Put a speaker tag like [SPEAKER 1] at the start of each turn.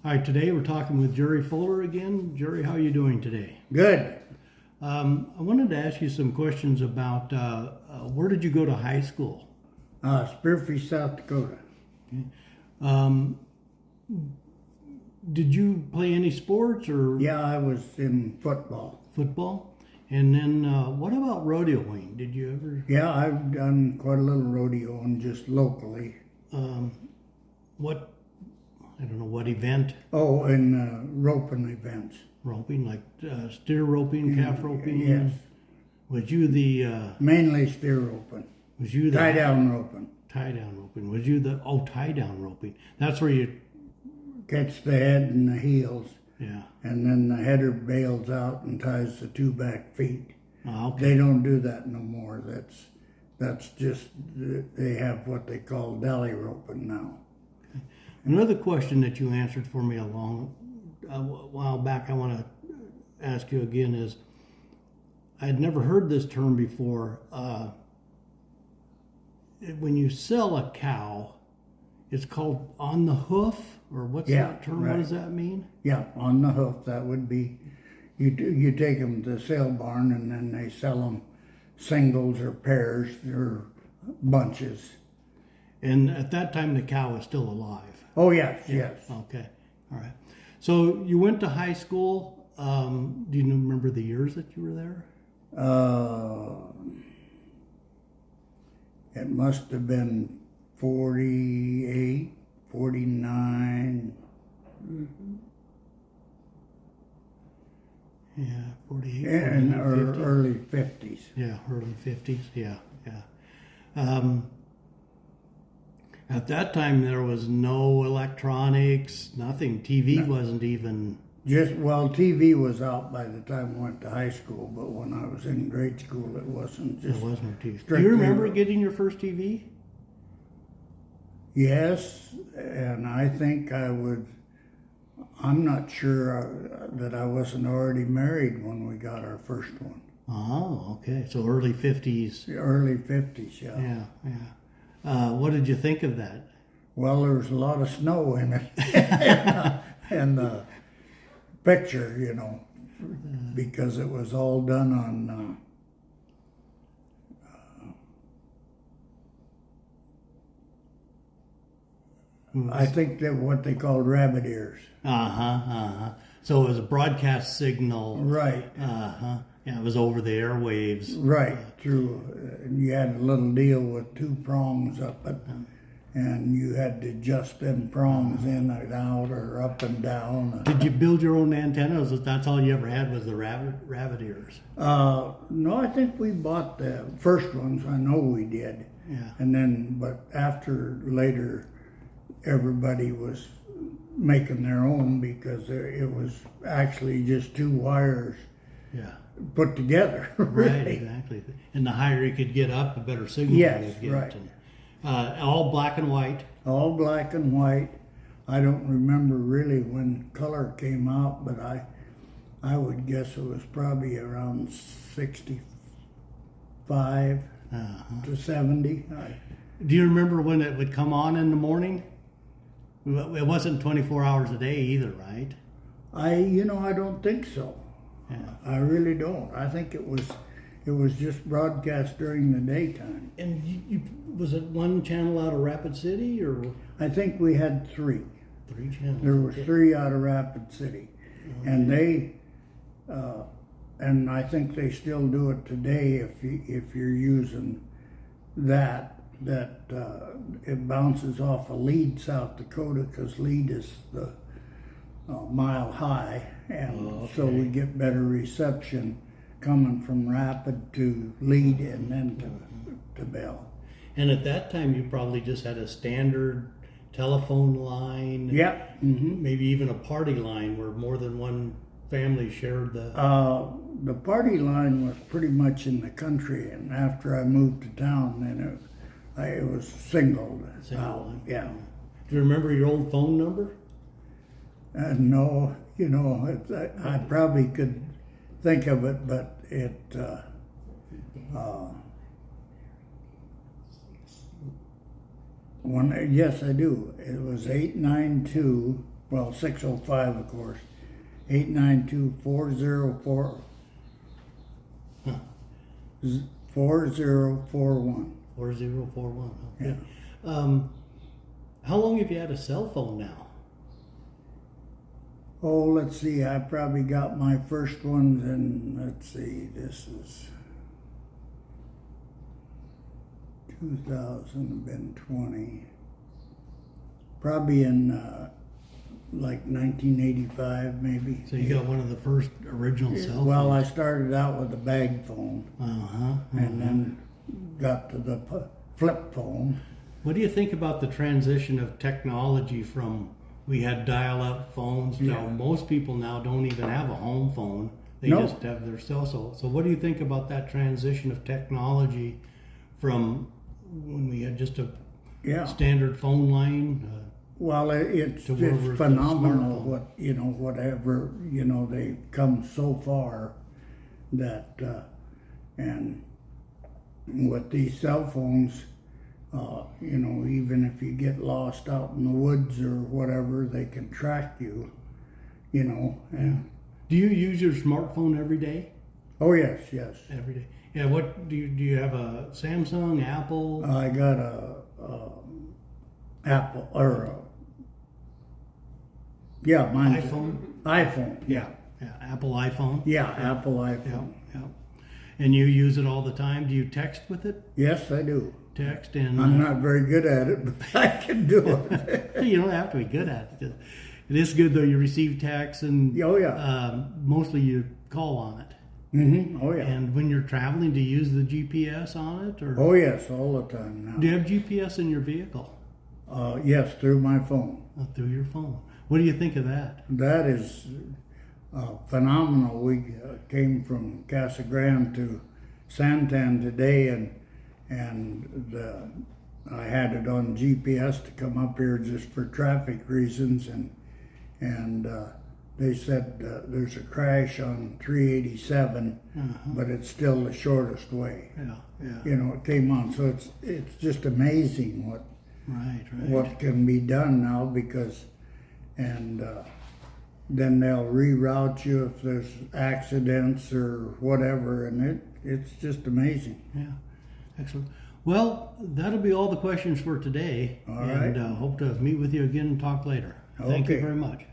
[SPEAKER 1] Hi, today we're talking with Jerry Fuller again. Jerry, how are you doing today?
[SPEAKER 2] Good.
[SPEAKER 1] I wanted to ask you some questions about where did you go to high school?
[SPEAKER 2] Spearfish, South Dakota.
[SPEAKER 1] Um, did you play any sports or
[SPEAKER 2] Yeah, I was in football.
[SPEAKER 1] football? And then what about rodeoing? Did you ever?
[SPEAKER 2] Yeah, I've done quite a little rodeo and just locally.
[SPEAKER 1] What? I don't know what event.
[SPEAKER 2] Oh, and roping events.
[SPEAKER 1] Roping, like steer roping, calf roping.
[SPEAKER 2] Yes.
[SPEAKER 1] Was you the?
[SPEAKER 2] Mainly steer roping.
[SPEAKER 1] Was you the
[SPEAKER 2] Tie down roping.
[SPEAKER 1] tie down roping? Was you the tie down roping? That's where you.
[SPEAKER 2] Catch the head and the heels,
[SPEAKER 1] Yeah.
[SPEAKER 2] and then the header bails out and ties the two back feet.
[SPEAKER 1] Oh, okay.
[SPEAKER 2] They don't do that no more. That's just, they have what they call dally roping now.
[SPEAKER 1] Another question that you answered for me a while back, I want to ask you again is, I had never heard this term before. When you sell a cow, it's called on the hoof, or what's that term?
[SPEAKER 2] Right.
[SPEAKER 1] What does that mean?
[SPEAKER 2] Yeah, on the hoof, that would be, you take them to the sale barn and then they sell them singles or pairs or bunches.
[SPEAKER 1] And at that time, the cow was still alive.
[SPEAKER 2] Oh, yes, yes.
[SPEAKER 1] Okay, all right. So you went to high school. Do you remember the years that you were there?
[SPEAKER 2] It must have been 48, 49.
[SPEAKER 1] Yeah, 48.
[SPEAKER 2] And
[SPEAKER 1] 49, 50.
[SPEAKER 2] early 50s.
[SPEAKER 1] Yeah, early 50s. Yeah. At that time, there was no electronics, nothing. TV wasn't even.
[SPEAKER 2] TV was out by the time I went to high school, but when I was in grade school, it wasn't.
[SPEAKER 1] There was no TV. Do
[SPEAKER 2] strictly-
[SPEAKER 1] you remember getting your first TV?
[SPEAKER 2] Yes, and I think I'm not sure that I wasn't already married when we got our first one.
[SPEAKER 1] Oh, okay. So early 50s.
[SPEAKER 2] The early 50s, yeah.
[SPEAKER 1] Yeah. What did you think of that?
[SPEAKER 2] Well, there was a lot of snow in it. And the picture, because it was all done on I think that what they called rabbit ears.
[SPEAKER 1] So it was a broadcast signal.
[SPEAKER 2] Right.
[SPEAKER 1] Yeah, it was over the airwaves.
[SPEAKER 2] Right, through, you had a little deal with two prongs up it, and you had to adjust them prongs in and out or up and down.
[SPEAKER 1] Did you build your own antennas? That's all you ever had was the rabbit ears.
[SPEAKER 2] No, I think we bought the first ones, I know we did.
[SPEAKER 1] Yeah.
[SPEAKER 2] And then, but later, everybody was making their own because it was actually just two wires
[SPEAKER 1] Yeah.
[SPEAKER 2] put together.
[SPEAKER 1] Right,
[SPEAKER 2] Really.
[SPEAKER 1] exactly. And the higher you could get up, the better signal
[SPEAKER 2] Yes,
[SPEAKER 1] you'd get.
[SPEAKER 2] right.
[SPEAKER 1] And, all black and white.
[SPEAKER 2] All black and white. I don't remember really when color came out, but I would guess it was probably around 65 to 70.
[SPEAKER 1] Do you remember when it would come on in the morning? It wasn't 24 hours a day either, right?
[SPEAKER 2] I don't think so.
[SPEAKER 1] Yeah.
[SPEAKER 2] I really don't. I think it was just broadcast during the daytime.
[SPEAKER 1] And was it one channel out of Rapid City or
[SPEAKER 2] I think we had three.
[SPEAKER 1] three channels?
[SPEAKER 2] There were three out of Rapid City, and and I think they still do it today. If you're using that it bounces off of Lead, South Dakota, because Lead is the mile high, and so we get better reception coming from Rapid to Lead and then to Bell.
[SPEAKER 1] And at that time, you probably just had a standard telephone line.
[SPEAKER 2] Yeah. Mm-hmm.
[SPEAKER 1] Maybe even a party line where more than one family shared the.
[SPEAKER 2] The party line was pretty much in the country, and after I moved to town, then it was singled out.
[SPEAKER 1] Line.
[SPEAKER 2] Yeah.
[SPEAKER 1] Do you remember your old phone number?
[SPEAKER 2] No, I probably could think of it, but yes, I do. It was 892 Well, 605, of course. 892-404.
[SPEAKER 1] Huh.
[SPEAKER 2] 4041.
[SPEAKER 1] 4041.
[SPEAKER 2] Yeah.
[SPEAKER 1] Okay. How long have you had a cell phone now?
[SPEAKER 2] Oh, let's see. I probably got my first ones in, let's see, this is 2020. Probably in like 1985, maybe.
[SPEAKER 1] So you got one of the first original cell phones.
[SPEAKER 2] Well, I started out with a bag phone and then got to the flip phone.
[SPEAKER 1] What do you think about the transition of technology from we had dial-up phones?
[SPEAKER 2] Yeah.
[SPEAKER 1] Now most people now don't even have a home phone. They
[SPEAKER 2] No.
[SPEAKER 1] just have their cell phone. So what do you think about that transition of technology from when we had just a
[SPEAKER 2] Yeah.
[SPEAKER 1] standard phone line?
[SPEAKER 2] Well, it's
[SPEAKER 1] To where we're
[SPEAKER 2] it's
[SPEAKER 1] to
[SPEAKER 2] phenomenal
[SPEAKER 1] smartphone.
[SPEAKER 2] whatever, they've come so far that, and with these cell phones, even if you get lost out in the woods or whatever, they can track you, and,
[SPEAKER 1] Do you use your smartphone every day?
[SPEAKER 2] oh yes.
[SPEAKER 1] Every day. Yeah. What do you have a Samsung, Apple?
[SPEAKER 2] I got a Apple, or mine's
[SPEAKER 1] iPhone?
[SPEAKER 2] iPhone,
[SPEAKER 1] Yeah. Apple iPhone.
[SPEAKER 2] yeah, Apple
[SPEAKER 1] Yeah.
[SPEAKER 2] iPhone.
[SPEAKER 1] Yeah. And you use it all the time. Do you text with it?
[SPEAKER 2] Yes, I do.
[SPEAKER 1] Text and
[SPEAKER 2] I'm not very good at it, but I can do it.
[SPEAKER 1] you don't have to be good at it. It is good though. You receive texts and
[SPEAKER 2] Oh, yeah.
[SPEAKER 1] mostly you call on it.
[SPEAKER 2] Oh yeah.
[SPEAKER 1] And when you're traveling, do you use the GPS on it, or
[SPEAKER 2] Oh yes, all the time now.
[SPEAKER 1] do you have GPS in your vehicle
[SPEAKER 2] Yes, through my phone.
[SPEAKER 1] through your phone? What do you think of that?
[SPEAKER 2] That is phenomenal. We came from Casa Grande to Santan today, and I had it on GPS to come up here just for traffic reasons, and they said there's a crash on 387, but it's still the shortest way.
[SPEAKER 1] Yeah.
[SPEAKER 2] It came on, so it's just amazing
[SPEAKER 1] Right.
[SPEAKER 2] what can be done now, because then they'll reroute you if there's accidents or whatever, and it's just amazing.
[SPEAKER 1] Yeah. Excellent. Well, that'll be all the questions for today.
[SPEAKER 2] All
[SPEAKER 1] and
[SPEAKER 2] right.
[SPEAKER 1] hope to meet with you again and talk later. Thank you
[SPEAKER 2] Okay.
[SPEAKER 1] very much.